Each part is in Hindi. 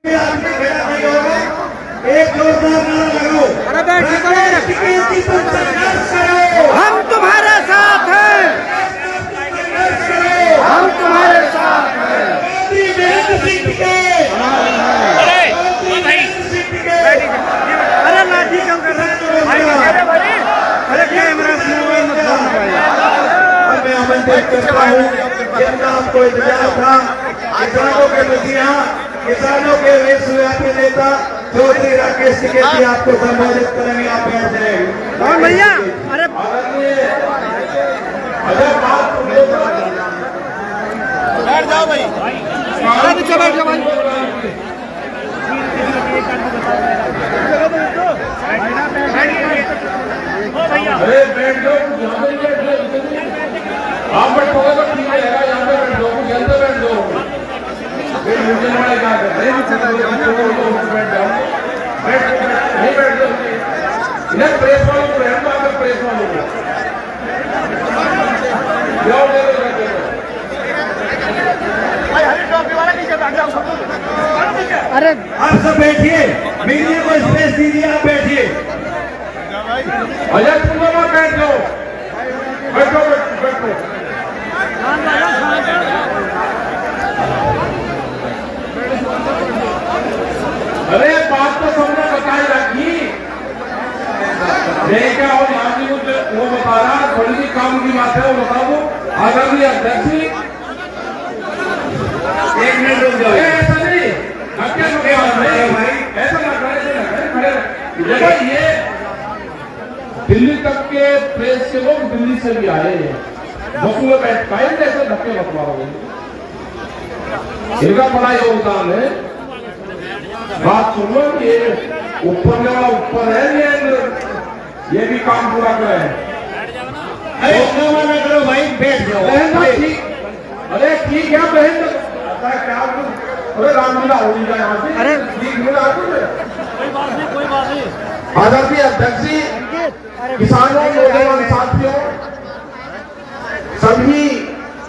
एक जोरदार नारा लगाओ। हम तुम्हारे साथ हैं, हम तुम्हारे साथ हैं। अरे लाठी क्यों कर रहे हैं भाई? अरे कैमरा मत छोड़ना भाई। मैं आमंत्रित करता हूँ, जितना आपको इंतजार था, किसानों के मुखिया, किसानों के विश्वव्यापी नेता चौधरी राकेश टिकैत आपको संबोधित करेंगे। आप बैठ जाएंगे। कौन भैया? अरे बैठ जाओ भाई। अरे नीचे बैठ जाओ भाई। अरे बैठ जाओ, आप बैठोगे तो ठीक रहेगा। यहाँ पे बैठ जाओ, जल्दी बैठ जाओ। फिर मुझे लड़ाई क्या करते हैं? बैठ जाओ, नहीं बैठ जाओ। इन्हें प्रेस वालों को रहने दो, आप प्रेस वालों को जाओ, दे दो। अरे आप सब बैठिए, मीडिया को स्पेस दीजिए। आप बैठिए, अजय तुम लोग बैठ जाओ। बैठो बैठो। अरे बात तो सबने बताई रखी। मैं क्या और आदमी वो बता रहा, थोड़ी सी काम की बात है, वो बता दो। आदरणीय अध्यक्ष, एक मिनट रुक जाओ। ऐसा नहीं, ऐसा ना करें। ये दिल्ली तक के प्रेस के लोग दिल्ली से भी आए हैं। बसों में बैठ पाए ऐसे धक्के मत मारोगे। इनका बड़ा योगदान है। बात सुनो, ये ऊपर वाला ऊपर है, ये भी काम पूरा करे। करो भाई, बैठ जाओ। अरे ठीक है बहन, क्या? अरे रामलीला हो जाए यहाँ से। अरे ठीक मिला कोई बात नहीं। आदरणीय अध्यक्ष जी, किसानों, नौजवान साथियों, सभी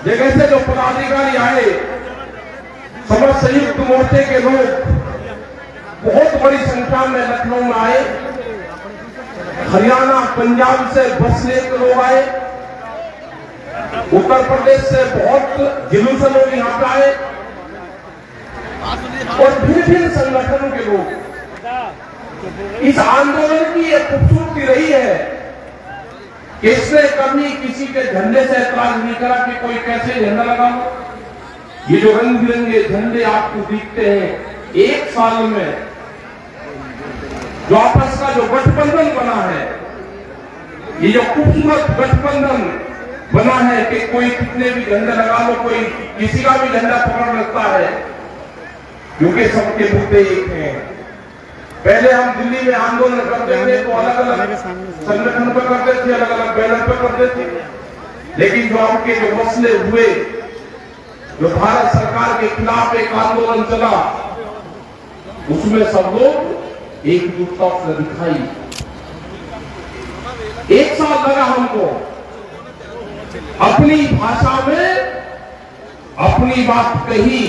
जगह से जो पदाधिकारी आए, समस्त संयुक्त मोर्चे के लोग बहुत बड़ी संख्या में लखनऊ में आए। हरियाणा, पंजाब से बस लेकर लोग आए। उत्तर प्रदेश से बहुत जिलों से लोग यहाँ पे आए और भिन्न संगठनों के लोग। इस आंदोलन की एक खूबसूरती रही है कि इसने कभी किसी के झंडे से ऐतराज नहीं करा कि कोई कैसे झंडा लगाओ। ये जो रंग बिरंगे झंडे आपको दिखते हैं, एक साल में जो आपस का जो गठबंधन बना है, ये जो खूबसूरत गठबंधन बना है कि कोई कितने भी झंडे लगा लो, कोई किसी का भी झंडा पकड़ लगता है, क्योंकि सबके मुद्दे एक हैं। पहले हम दिल्ली में आंदोलन करते थे तो अलग अलग संगठन पर करते थे, अलग अलग बैनर पर करते थे। लेकिन जो आपके जो मसले हुए, जो भारत सरकार के खिलाफ एक आंदोलन चला, उसमें सब लोग एकजुटता से दिखाई। एक साल लगा हमको अपनी भाषा में अपनी बात कही,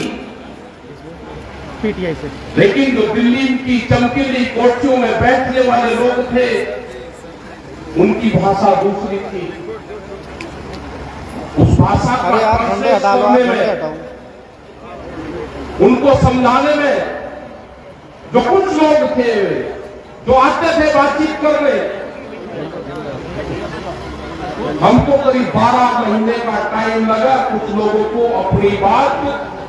पीटीआई से। लेकिन जो दिल्ली की चमकीली कोठियों में बैठने वाले लोग थे, उनकी भाषा दूसरी थी। उस भाषा का ट्रांसलेट में, उनको समझाने में जो कुछ लोग थे जो आते थे बातचीत करने, हमको करीब 12 महीने का टाइम लगा कुछ लोगों को अपनी बात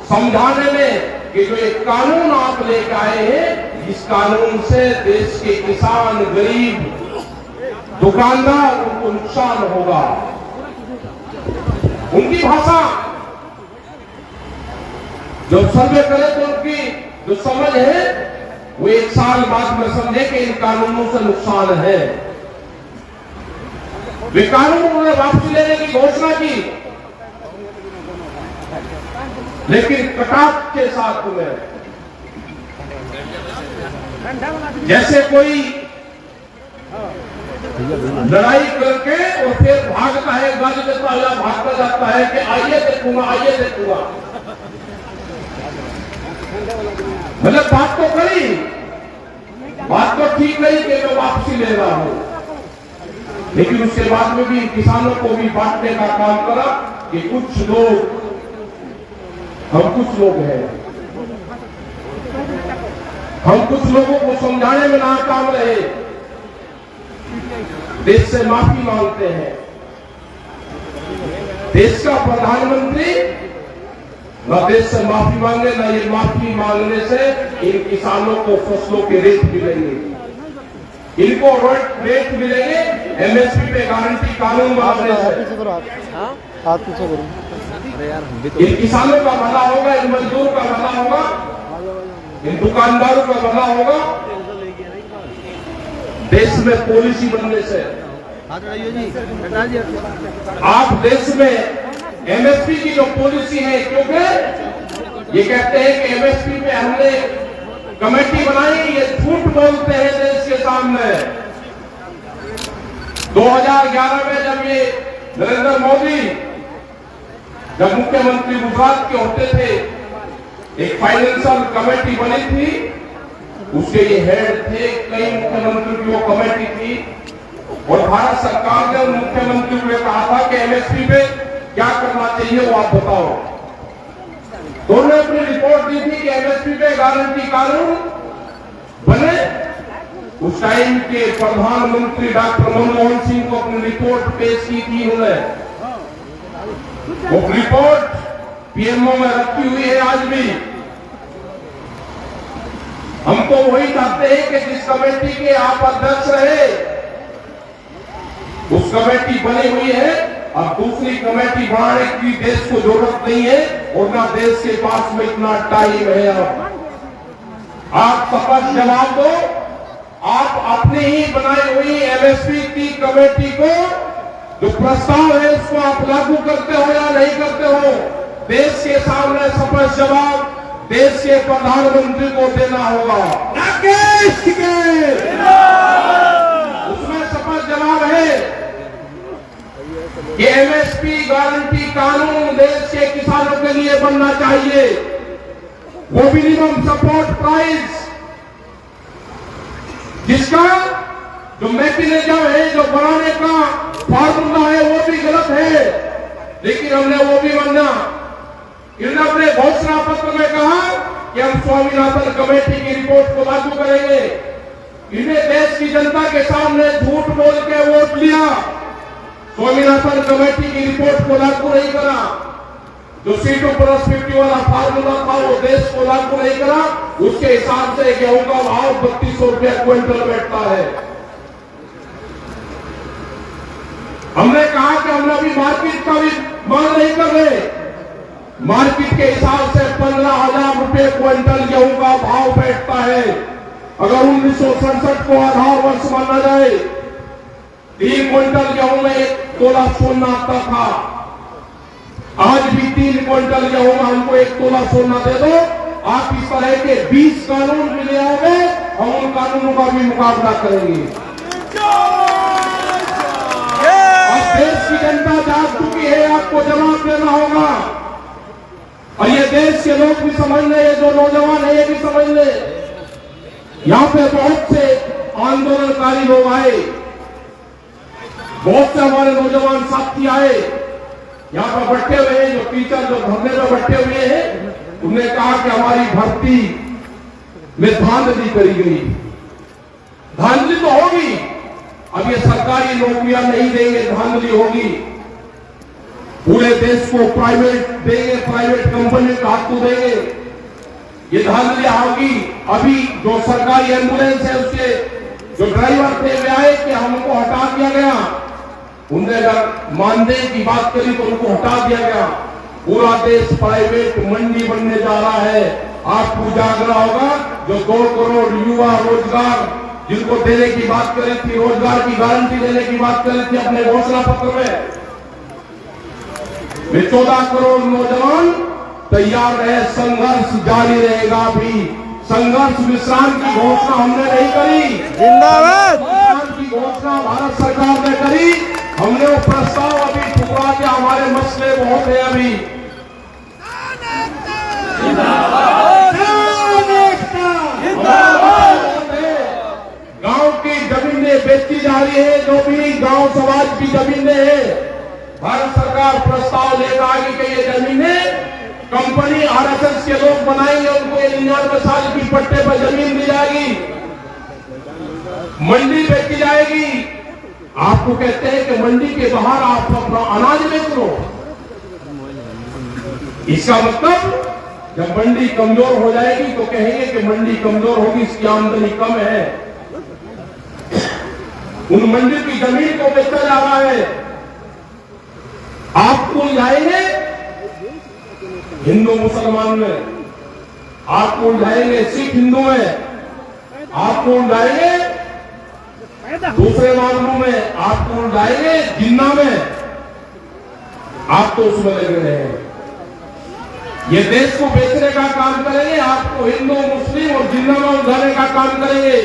समझाने में कि जो एक कानून आप लेकर आए हैं, इस कानून से देश के किसान, गरीब, दुकानदार, उनको नुकसान होगा। उनकी भाषा जो सर्वे करे तो उनकी जो समझ है, वो एक साल बाद में समझे कि इन कानूनों से नुकसान है। वे कानून उन्होंने वापसी लेने की घोषणा की, लेकिन कटाफ के साथ में, जैसे कोई लड़ाई करके और फिर भागता है, गाली देता हुआ भागता जाता है कि आइए देखूंगा, आइए देखूंगा। मतलब बात तो करी, बात तो ठीक नहीं कि मैं वापसी ले रहा हूं, लेकिन उसके बाद में भी किसानों को भी बांटने का काम करा कि कुछ लोग, हम कुछ लोग हैं, हम कुछ लोगों को समझाने में नाकाम रहे, देश से माफी मांगते हैं। देश का प्रधानमंत्री न देश से माफी मांगे, न ये माफी मांगने से इन किसानों को फसलों के रेट मिलेंगे, इनको रेट मिलेंगे एमएसपी पे गारंटी कानून बनाने से। इन किसानों का भला होगा, इन मजदूर का भला होगा, इन दुकानदारों का भला होगा, देश में पॉलिसी बनने से। आप देश में एमएसपी की जो पॉलिसी है, क्योंकि ये कहते हैं कि एमएसपी पे हमने कमेटी बनाई, ये झूठ बोलते हैं देश के सामने। 2011 में जब ये नरेंद्र मोदी जब मुख्यमंत्री गुजरात के होते थे, एक फाइनेंशियल कमेटी बनी थी, उसके ये हेड थे, कई मुख्यमंत्री की वो कमेटी थी, और भारत सरकार ने उन मुख्यमंत्री को कहा था कि एमएसपी पे क्या करना चाहिए वो आप बताओ। तो उन्होंने अपनी रिपोर्ट दी थी कि एमएसपी पे गारंटी कानून बने। उस टाइम के प्रधानमंत्री डॉक्टर मनमोहन सिंह को अपनी रिपोर्ट पेश की थी उन्होंने। वो रिपोर्ट पीएमओ में रखी हुई है आज भी। हम तो वही चाहते हैं कि जिस कमेटी के आप अध्यक्ष रहे, उस कमेटी बनी हुई है, अब दूसरी कमेटी बनाने की देश को जरूरत नहीं है, और ना देश के पास में इतना टाइम है। अब आप स्पष्ट जवाब दो, आप अपनी ही बनाई हुई एमएसपी की कमेटी को जो प्रस्ताव है उसको आप लागू करते हो या नहीं करते हो? देश के सामने स्पष्ट जवाब देश के प्रधानमंत्री को देना होगा। उसमें स्पष्ट जवाब है कि एमएसपी गारंटी कानून देश के किसानों के लिए बनना चाहिए। वो मिनिमम सपोर्ट प्राइस, जिसका जो मैकेनिज्म है, जो बनाने का फार्मूला है, वो भी गलत है, लेकिन हमने वो भी माना। इन्होंने अपने घोषणा पत्र में कहा कि हम स्वामीनाथन कमेटी की रिपोर्ट को लागू करेंगे। इन्हें देश की जनता के सामने झूठ बोल के वोट लिया, स्वामीनाथन कमेटी की रिपोर्ट को लागू नहीं करा। जो C2+50 वाला फार्मूला था वो देश को लागू नहीं करा। उसके हिसाब से गेहूं का भाव 3200 रुपया क्विंटल बैठता है। हमने कहा कि हम अभी मार्केट का भी मांग नहीं कर रहे। मार्केट के हिसाब से 15,000 रुपये क्विंटल गेहूं का भाव बैठता है। अगर 1967 को आधार वर्ष माना जाए, 3 क्विंटल गेहूं में 1 तोला सोना आता था। आज भी 3 क्विंटल गेहूं में हमको 1 तोला सोना दे दो, आप इस तरह के 20 कानून भी ले आओगे, हम उन कानूनों का भी मुकाबला करेंगे। अब देश की जनता जाग चुकी है, आपको जवाब देना होगा। और ये देश के लोग भी समझ ले, ये जो नौजवान है ये भी समझ ले। यहाँ पे बहुत से आंदोलनकारी लोग आए, बहुत से हमारे नौजवान साथी आए, यहाँ पर बैठे हुए हैं, जो टीचर जो धरने में बैठे हुए हैं, उन्होंने कहा कि हमारी भर्ती में धांधली करी गई। धांधली तो होगी, अब ये सरकारी नौकरियां नहीं देंगे, धांधली होगी। पूरे देश को प्राइवेट देंगे, प्राइवेट कंपनी का हाथ देंगे, ये धांधली होगी। अभी जो सरकारी एम्बुलेंस है उसके जो ड्राइवर थे वे आए कि हमको हटा दिया गया। उनने अगर मानदेय की बात करी तो उनको हटा दिया गया। पूरा देश प्राइवेट मंडी बनने जा रहा है। आपको जागना होगा। जो 2 करोड़ युवा रोजगार जिनको देने की बात करी थी, रोजगार की गारंटी देने की बात करी थी अपने घोषणा पत्र में, वे 14 करोड़ नौजवान तैयार रहे। संघर्ष जारी रहेगा। भी संघर्ष विश्राम की घोषणा हमने नहीं करी, जिंदाबाद। विश्राम की घोषणा भारत सरकार ने करी। हमने वो प्रस्ताव अभी ठुकरा दिया, हमारे मसले बहुत है अभी। जा रही है, जो भी गांव समाज की जमीनें हैं, भारत सरकार प्रस्ताव लेकर आगे कि ये जमीनें कंपनी आरएसएस के लोग बनाएंगे, उनको 99 साल की पट्टे पर जमीन दी जाएगी, मंडी बेची जाएगी। आपको कहते हैं कि मंडी के बाहर आप अपना अनाज बेच लो। इसका मतलब जब मंडी कमजोर हो जाएगी तो कहेंगे कि मंडी कमजोर होगी, इसकी आमदनी कम है। उन मंडी की जमीन को बेचा जा रहा है। आपको जाएंगे हिंदू मुसलमान में, आपको जाएंगे सिख हिंदू में, आपको जाएंगे दूसरे मामलों में, आपको जाएंगे जिन्ना में। आप तो उसमें लगे रहे हैं। ये देश को बेचने का काम करेंगे, आपको हिंदू मुस्लिम और जिन्ना में उलझाने का काम करेंगे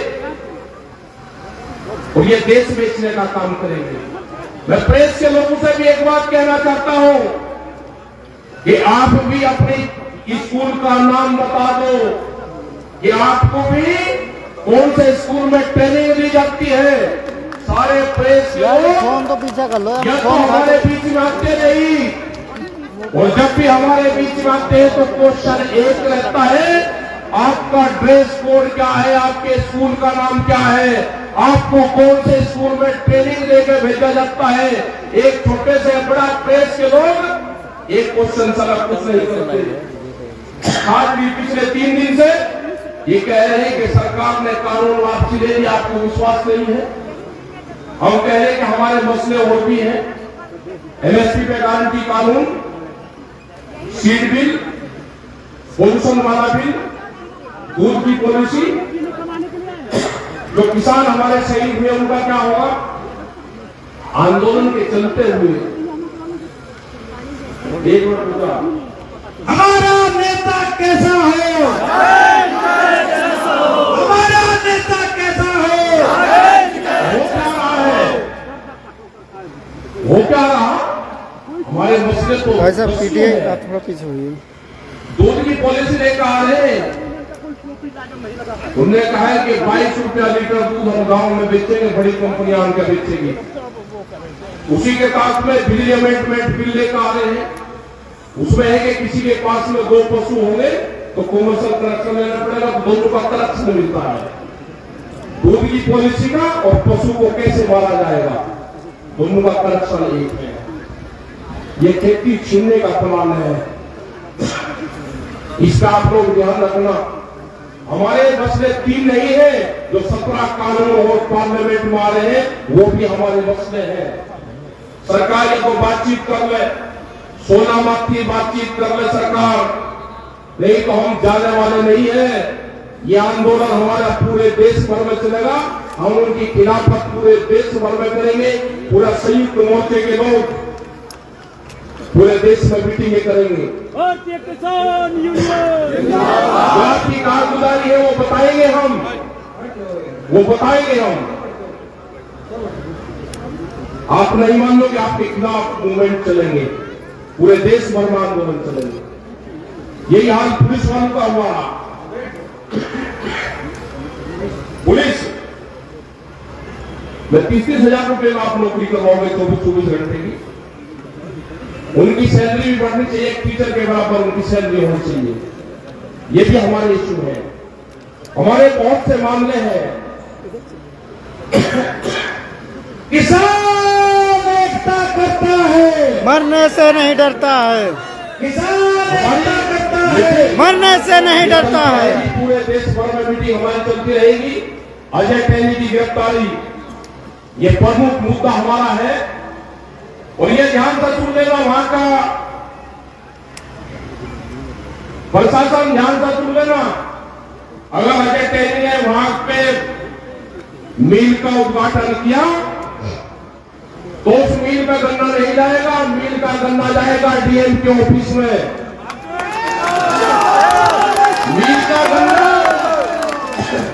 और ये देश बेचने का काम करेंगे। मैं प्रेस के लोगों से भी एक बात कहना चाहता हूं कि आप भी अपने स्कूल का नाम बता दो कि आपको भी कौन से स्कूल में ट्रेनिंग दी जाती है। सारे प्रेस फोन तो पीछे कर लो, या तो हमारे बीच में आते नहीं, और जब भी हमारे बीच में आते हैं तो क्वेश्चन एक रहता है, आपका ड्रेस कोड क्या है, आपके स्कूल का नाम क्या है, आपको कौन से स्कूल में ट्रेनिंग देकर भेजा जाता है। एक छोटे से बड़ा प्रेस के लोग एक क्वेश्चन सारा कुछ नहीं करते। आज भी पिछले 3 दिन से ये कह रहे हैं कि सरकार ने कानून वापसी ले लिया, आपको विश्वास नहीं है। हम कह रहे हैं कि हमारे मसले और भी हैं। एमएसपी पे गारंटी कानून, सीड बिल, पोल्यूशन वाला बिल, दूध की पॉलिसी, जो किसान हमारे शहीद हुए उनका क्या होगा, आंदोलन के चलते हुए। एक मिनट रुका, हमारा नेता कैसा हो, हमारा नेता कैसा हो, हो क्या रहा है, हो क्या रहा, हमारे मसले तो भाई साहब पीटीए थोड़ा पीछे हुई। दूध की पॉलिसी लेकर आ रहे हैं। उन्होंने कहा है कि 22 रुपया लीटर दूध हम गांव में बेचेंगे, बड़ी कंपनियां आकर बेचेंगी। उसी के साथ में बिल अमेंडमेंट बिल लेकर आ रहे हैं। उसमें है कि किसी के पास में 2 पशु होंगे तो कमर्शियल कनेक्शन लेना पड़ेगा, तो दोनों का कनेक्शन मिलता है। दूध की पॉलिसी का और पशु को कैसे मारा जाएगा, दोनों का कनेक्शन एक है। ये खेती छीनने का प्लान है, इसका आप लोग ध्यान रखना। हमारे मसले 3 नहीं है, जो 17 कानून और पार्लियामेंट में आ रहे हैं वो भी हमारे मसले हैं। सरकार को बातचीत कर ले, सोना माफी बातचीत कर ले सरकार, नहीं तो हम जाने वाले नहीं है। ये आंदोलन हमारा पूरे देश भर में चलेगा, हम उनकी खिलाफत पूरे देश भर में करेंगे। पूरा संयुक्त मोर्चे के लोग पूरे देश में मीटिंगें करेंगे। भारतीय किसान यूनियन जो आपकी कारगुजारी है वो बताएंगे हम, वो बताएंगे हम। आप नहीं मान लो कि आपके खिलाफ मूवमेंट चलेंगे, पूरे देश भर में आंदोलन चलेंगे। यही हाल पुलिस वालों का हुआ। पुलिस में 30-30 हजार रुपए में आप नौकरी करवाओगे 24 घंटे की। उनकी सैलरी भी बढ़नी चाहिए, एक टीचर के बराबर उनकी सैलरी होनी चाहिए। ये भी हमारे इश्यू है, हमारे बहुत से मामले हैं। किसान एकता करता है, मरने से नहीं डरता है, किसान एकता करता है, मरने से नहीं डरता है। पूरे देश भर में मीटिंग हमारी चलती रहेगी। अजय टैनी की गिरफ्तारी ये प्रमुख मुद्दा हमारा है, और ये ध्यान से सुन लेना, वहां का प्रशासन ध्यान से सुन लेना। अगर अजय टैनी ने वहां पे मिल का उद्घाटन किया तो उस मिल का गन्ना नहीं जाएगा, मिल का गन्ना जाएगा डीएम के ऑफिस में। मिल का गन्ना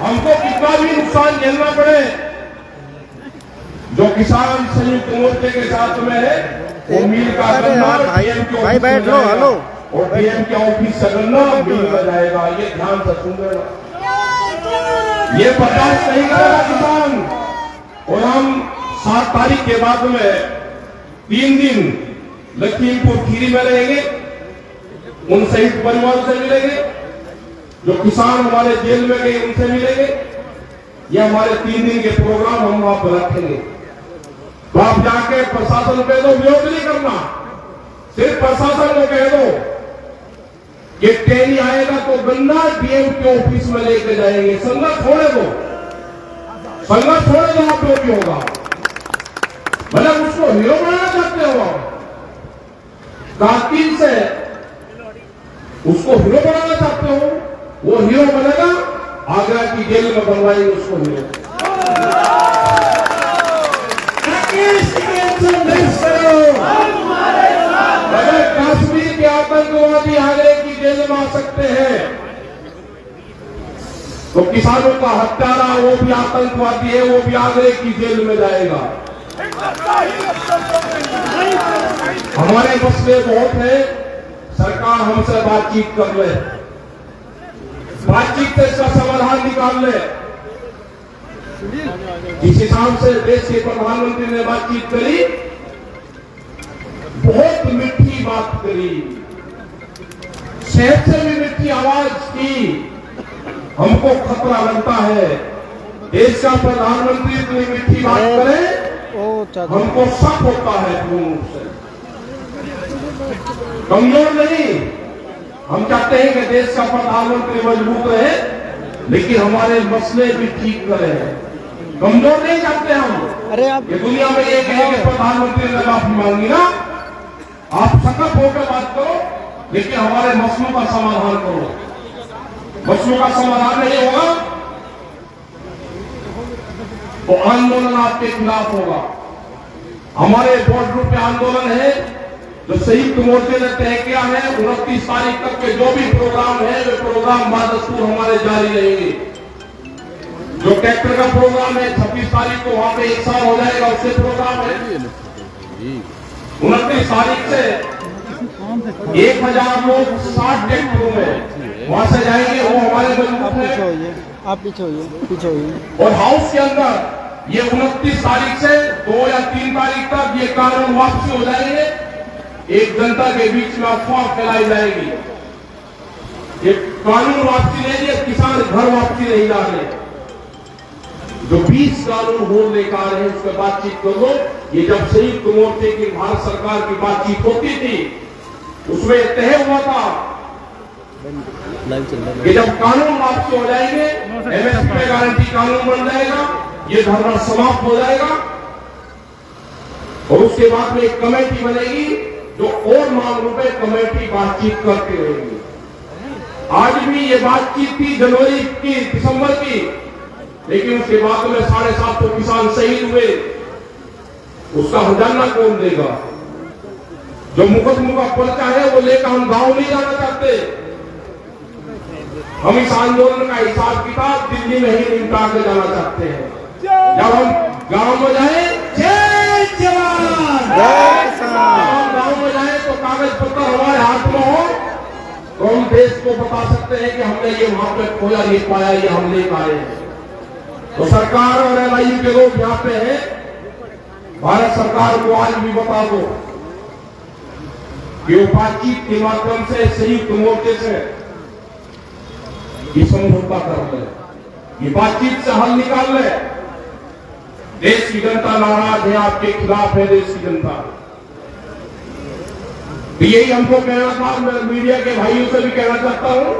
हमको कितना भी नुकसान झेलना पड़े, जो किसान संयुक्त मोर्चे के साथ में है वो मिल का गन्ना डीएम के भाई बैठ लो, हेलो, और डीएम के ऑफिस से गन्ना मिल में जाएगा। ये ध्यान से सुन लेना, ये बर्दाश्त नहीं करेगा किसान। और हम 7 तारीख के बाद में 3 दिन लखीमपुर खीरी में रहेंगे, उन शहीद परिवारों से मिलेंगे, जो किसान हमारे जेल में गए उनसे मिलेंगे। ये हमारे 3 दिन के प्रोग्राम हम वहां पर रखेंगे। तो आप जाके प्रशासन कह दो, विरोध नहीं करना, सिर्फ प्रशासन को कह दो कि ट्रेन आएगा तो गन्ना डीएम के ऑफिस में लेके जाएंगे। संघर्ष छोड़े दो, संघर्ष छोड़े दो, आप जो भी होगा। मतलब उसको हीरो बनाना चाहते हो आप, कातिल से उसको हीरो बनाना चाहते हो, वो हीरो बनेगा, आगरा की जेल में बनवाएंगे उसको हीरो। अगर कश्मीर के आतंकवादी आगरे की जेल में आ सकते हैं तो किसानों का हत्यारा वो भी आतंकवादी है, वो भी आगरे की जेल में जाएगा। हमारे मसले बहुत है, सरकार हमसे बातचीत कर ले, बातचीत से इसका समाधान निकाल ले। जिस हिसाब से देश के प्रधानमंत्री ने बातचीत करी, बहुत मीठी बात करी, शहद से भी मीठी आवाज की। हमको खतरा लगता है देश का प्रधानमंत्री इतनी मीठी बात करे, हमको शक होता है पूर्ण रूप से। कमजोर नहीं, हम चाहते हैं कि देश का प्रधानमंत्री मजबूत रहे, लेकिन हमारे मसले भी ठीक करे। कमजोर नहीं चाहते हम। अरे आप ये दुनिया में ये कहे कि प्रधानमंत्री ने माफी मांगी ना, आप सकत होकर बात करो, लेकिन हमारे मसलों का समाधान करो। मसलों का समाधान नहीं होगा तो आंदोलन आपके खिलाफ होगा। हमारे बॉर्डर पे आंदोलन है जो संयुक्त मोर्चे ने तय किया है। 29 तारीख तक के जो भी प्रोग्राम है वे प्रोग्राम बादस्तूर हमारे जारी रहेंगे। जो ट्रैक्टर का प्रोग्राम है 26 तारीख को वहां पे 1 साल हो जाएगा, उससे प्रोग्राम है। 29 तारीख से 1000 लोग 60 ट्रैक्टरों में वहां से जाएंगे, वो हमारे मजबूत है। आप पीछे होइए। और हाउस के अंदर ये 29 तारीख से 2 या 3 तारीख तक ये कानून वापसी हो जाएंगे। एक जनता के बीच में अफवाह फैलाई जाएगी, ये कानून वापसी नहीं है, किसान घर वापसी नहीं जा रहे। जो 20 कानून हो लेकर आ रहे हैं उस पर बातचीत कर लो। ये जब संयुक्त मोर्चे की भारत सरकार की बातचीत होती थी उसमें तय हुआ था कि जब कानून वापसी हो जाएंगे, एमएसपी पे गारंटी कानून बन जाएगा, ये धरना समाप्त हो जाएगा और उसके बाद में एक कमेटी बनेगी जो और मांगों पे कमेटी बातचीत करती रहेगी। आज भी ये बातचीत थी जनवरी की, दिसंबर की, लेकिन उसके बाद में 750 किसान शहीद हुए, उसका हर्जाना कौन देगा? जो मुकदमों का पर्चा है वो लेकर हम गांव नहीं जाना चाहते। हम इस आंदोलन का हिसाब किताब दिल्ली में ही निपटा के जाना चाहते हैं। जब हम गांव में जाए, जय जवान जय किसान, हम गांव में जाए तो कागज पत्र हमारे हाथ में हो तो हम देश को बता सकते हैं कि हमने ये वहां पे खोया, ये पाया, ये हम ले पाए हैं। तो सरकार और एलआईयू के लोग यहाँ पे हैं, भारत सरकार को आज भी बता दो कि वो बातचीत के माध्यम से संयुक्त मोर्चे से ये समझौता कर ले, ये बातचीत से हल निकाल ले। देश की जनता नाराज है, आपके खिलाफ है देश की जनता। तो यही हमको कहना था, मैं मीडिया के भाइयों से भी कहना चाहता हूं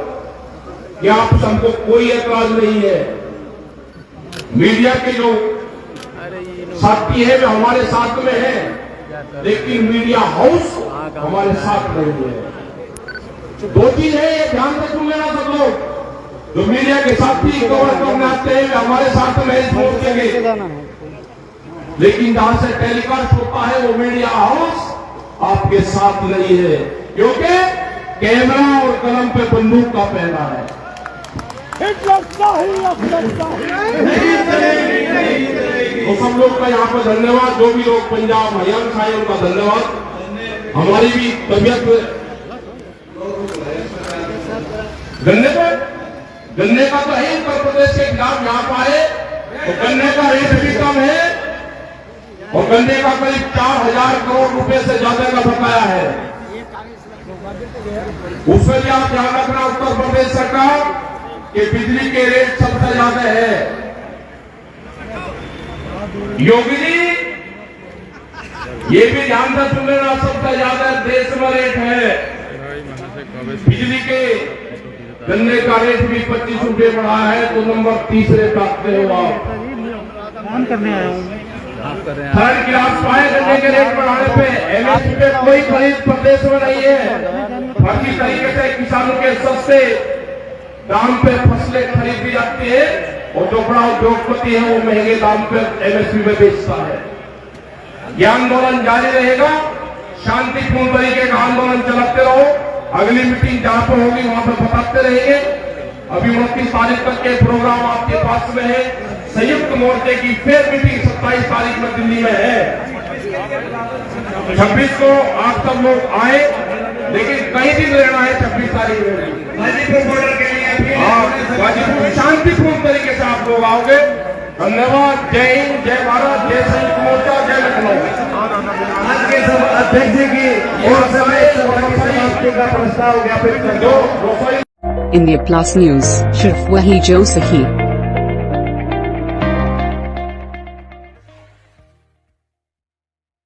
कि आप सबको कोई ऐतराज नहीं है। मीडिया के जो साथी है वे हमारे साथ में है, लेकिन मीडिया हाउस हमारे साथ नहीं है। 2 चीज है, ये ध्यान से सुन लेना सब लोग। जो मीडिया के साथी कवर करने आते हैं वे हमारे साथ में इस मोर्चे के, लेकिन जहां से टेलीकास्ट होता है वो मीडिया हाउस आपके साथ नहीं है, क्योंकि कैमरा और कलम पे बंदूक का पहना है। तो सब लोग का यहाँ पर धन्यवाद। जो भी लोग पंजाब हरियाणा आए उनका धन्यवाद। हमारी भी तबियत गन्ने का तो है, उत्तर प्रदेश के खिलाफ यहाँ पर आए तो गन्ने का रेट भी कम है और गन्ने का करीब 4,000 करोड़ रुपए से ज्यादा का बकाया है। उसमें भी आप ध्यान रखना उत्तर प्रदेश सरकार कि बिजली के रेट सबसे ज्यादा है। योगी जी ये भी ध्यान से सुन लेना, सबसे ज्यादा देश में रेट है बिजली के। गन्ने का रेट भी 25 रुपए बढ़ा है, तो नंबर तीसरे पे आते हो आप। थर्ड क्लास पाए गन्ने के रेट बढ़ाने पे एमएसपी पे कोई खरीद प्रदेश में नहीं है। फर्जी तरीके से किसानों के सस्ते दाम पे फसलें खरीदी जाती है और जो बड़ा उद्योगपति है वो महंगे दाम पे एमएसपी में बेचता है। यह आंदोलन जारी रहेगा, शांतिपूर्ण तरीके का आंदोलन चलाते रहो। अगली मीटिंग जहां पर होगी वहां पर बताते रहेंगे। अभी 29 तारीख तक के प्रोग्राम आपके पास में है। संयुक्त मोर्चे की फिर मीटिंग 27 तारीख में दिल्ली में है। 26 को आप सब लोग आए, लेकिन कई दिन रहना है 26 तारीख में गाजीपुर बॉर्डर के लिए। गाजीपुर शांतिपूर्ण तरीके से आप लोग आओगे। धन्यवाद। जय हिंद, जय भारत, जय संयुक्त मोर्चा, जय लखनऊ। आज के सब अध्यक्ष जी की ओर से मैं समाप्ति का प्रस्ताव ज्ञापित करता हूँ। India Plus News, सिर्फ वही जो सही।